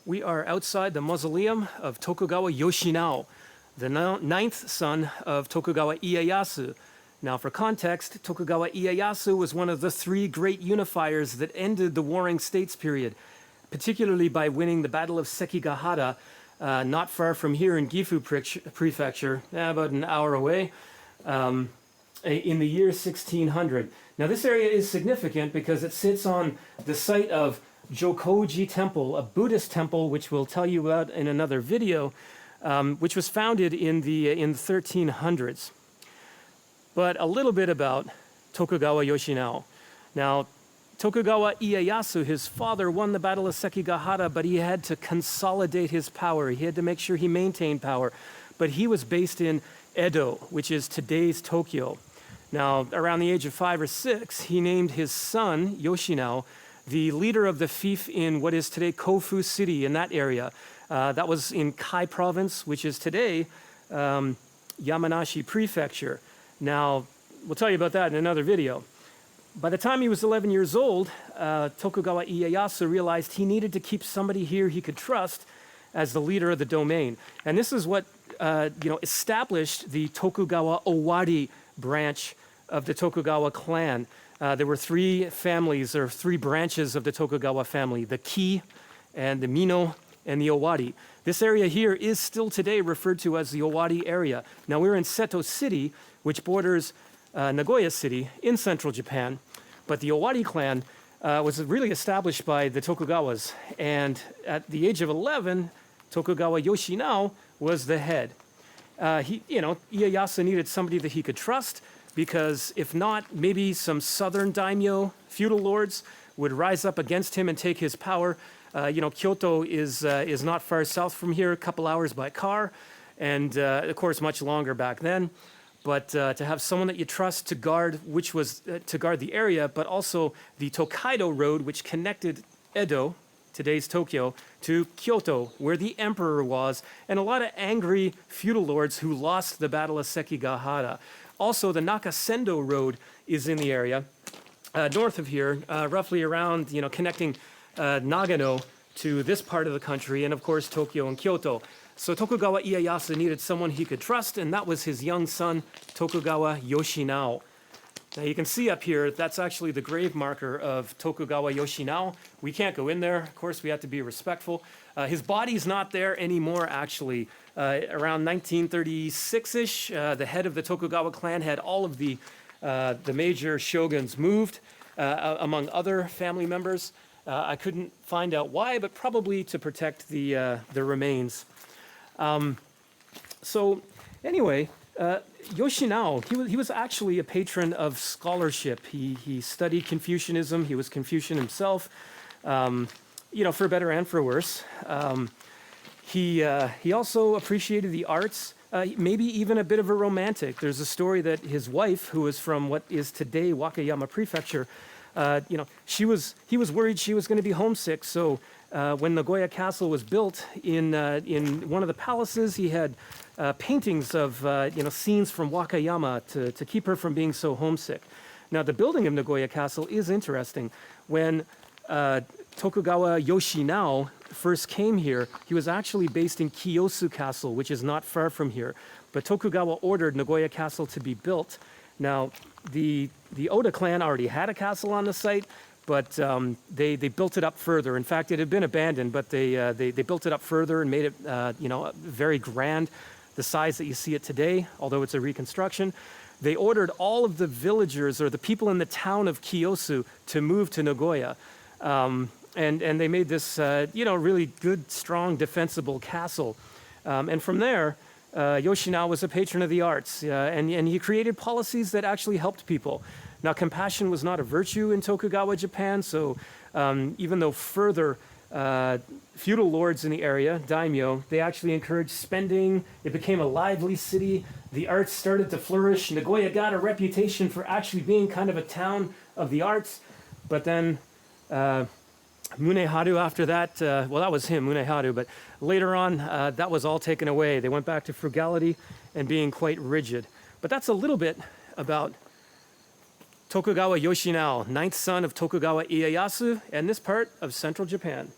We are outside the mausoleum of Tokugawa Yoshinao, the ninth son of Tokugawa Ieyasu. Now, for context, Tokugawa Ieyasu was one of the three great unifiers that ended the Warring States period, particularly by winning the Battle of Sekigahara, not far from here in Gifu Prefecture, about an hour away, in the year 1600. Now, this area is significant because it sits on the site of Jokoji Temple, a Buddhist temple, which we'll tell you about in another video, which was founded in the 1300s. But a little bit about Tokugawa Yoshinao. Now, Tokugawa Ieyasu, his father, won the Battle of Sekigahara, but he had to consolidate his power. He had to make sure he maintained power. But he was based in Edo, which is today's Tokyo. Now, around the age of 5 or 6, he named his son, Yoshinao, the leader of the fief in what is today Kofu City, in that area. That was in Kai Province, which is today Yamanashi Prefecture. Now, we'll tell you about that in another video. By the time he was 11 years old, Tokugawa Ieyasu realized he needed to keep somebody here he could trust as the leader of the domain. And this is what established the Tokugawa Owari branch of the Tokugawa clan. There were three families, or three branches of the Tokugawa family: the Kii, and the Mino, and the Owari. This area here is still today referred to as the Owari area. Now, we're in Seto City, which borders Nagoya City in central Japan, but the Owari clan was really established by the Tokugawas, and at the age of 11, Tokugawa Yoshinao was the head. Ieyasu needed somebody that he could trust, because if not, maybe some southern daimyo, feudal lords, would rise up against him and take his power. Kyoto is not far south from here, a couple hours by car, and of course much longer back then. But to have someone that you trust to guard, which was to guard the area, but also the Tokaido Road, which connected Edo, today's Tokyo, to Kyoto, where the emperor was, and a lot of angry feudal lords who lost the Battle of Sekigahara. Also, the Nakasendo Road is in the area, north of here, roughly around, connecting Nagano to this part of the country, and of course Tokyo and Kyoto. So Tokugawa Ieyasu needed someone he could trust, and that was his young son, Tokugawa Yoshinao. Now you can see up here, that's actually the grave marker of Tokugawa Yoshinao. We can't go in there, of course we have to be respectful. His body's not there anymore, actually. Around 1936-ish, the head of the Tokugawa clan had all of the major shoguns moved, among other family members. I couldn't find out why, but probably to protect the remains. So anyway, Yoshinao, he was actually a patron of scholarship. He studied Confucianism. He was Confucian himself, for better and for worse. He also appreciated the arts, maybe even a bit of a romantic. There's a story that his wife, who is from what is today Wakayama Prefecture, he was worried she was going to be homesick. So when Nagoya Castle was built, in one of the palaces, he had paintings of scenes from Wakayama to keep her from being so homesick. Now, the building of Nagoya Castle is interesting. When Tokugawa Yoshinao first came here, he was actually based in Kiyosu Castle, which is not far from here. But Tokugawa ordered Nagoya Castle to be built. Now, the Oda clan already had a castle on the site, but they built it up further. In fact, it had been abandoned, but they built it up further and made it very grand, the size that you see it today, although it's a reconstruction. They ordered all of the villagers, or the people in the town of Kiyosu, to move to Nagoya. And they made this really good, strong, defensible castle. And from there, Yoshinao was a patron of the arts, and he created policies that actually helped people. Now, compassion was not a virtue in Tokugawa Japan, so even though further feudal lords in the area, daimyo, they actually encouraged spending. It became a lively city. The arts started to flourish. Nagoya got a reputation for actually being kind of a town of the arts. But then Muneharu after that, that was him, Muneharu, but later on, that was all taken away. They went back to frugality and being quite rigid. But that's a little bit about Tokugawa Yoshinao, ninth son of Tokugawa Ieyasu, and this part of central Japan.